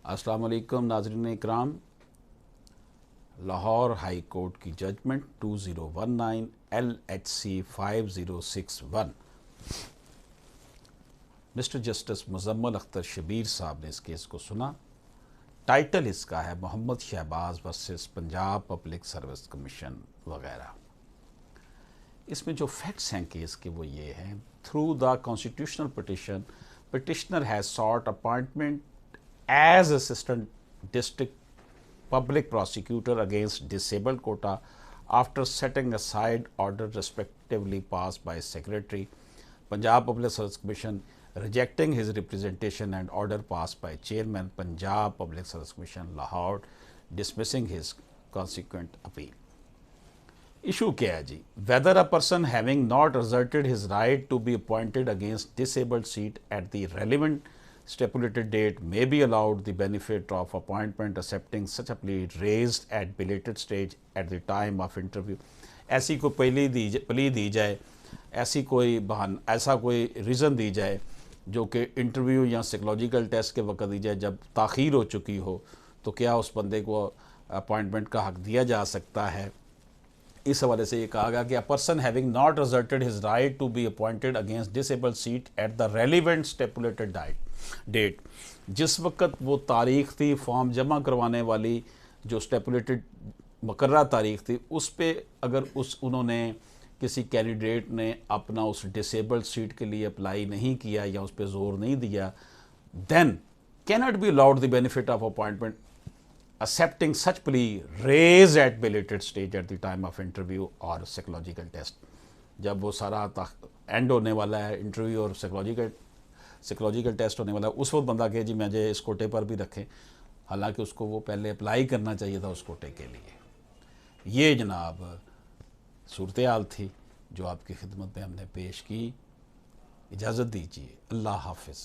अस्सलाम वालेकुम नाज़रीन इकराम। लाहौर हाई कोर्ट की judgment 2019 LHC 5061 mister justice Muzammil Akhtar Shabbir Sahab ने इस केस को सुना। टाइटल इसका है Mohammad Shahbaz versus Punjab public service commission वगैरह। इसमें जो फैक्ट्स हैं केस के वो ये हैं, through the constitutional petition petitioner has short appointment as assistant district public prosecutor against disabled quota after setting aside order respectively passed by secretary Punjab Public Service Commission rejecting his representation and order passed by chairman Punjab Public Service Commission Lahore dismissing his consequent appeal. Issue क्या है जी? Whether a person having not asserted his right to be appointed against disabled seat at the relevant stipulated date may be allowed the benefit of appointment accepting such a plea raised at belated stage at the time of interview. ऐसी कोई plea दी जाए, ऐसी कोई बहाना, ऐसा कोई reason दी जाए जो कि इंटरव्यू या साइकोलॉजिकल टेस्ट के वक्त दी जाए जब ताख़ीर हो चुकी हो, तो क्या उस बंदे को अपॉइंटमेंट का हक़ दिया जा सकता है। इस हवाले से ये कहा गया कि a person having not asserted his right to be appointed against disabled seat at the relevant stipulated date, जिस वक्त वो तारीख थी फॉर्म जमा करवाने वाली, जो स्टेपुलेटेड मुकर्रर तारीख थी, उस पर अगर उन्होंने किसी कैंडिडेट ने अपना उस डिसेबल्ड सीट के लिए अप्लाई नहीं किया या उस पर जोर नहीं दिया, then cannot be allowed the benefit of appointment accepting such plea raised at belated stage at the time of interview or psychological test. जब वो सारा एंड होने वाला है, इंटरव्यू और साइकोलॉजिकल टेस्ट होने वाला है, उस वक्त बंदा कहे जी मुझे इस कोटे पर भी रखें, हालांकि उसको वो पहले अप्लाई करना चाहिए था उस कोटे के लिए। ये जनाब सूरत हाल थी जो आपकी खिदमत में हमने पेश की। इजाज़त दीजिए, अल्लाह हाफिज़।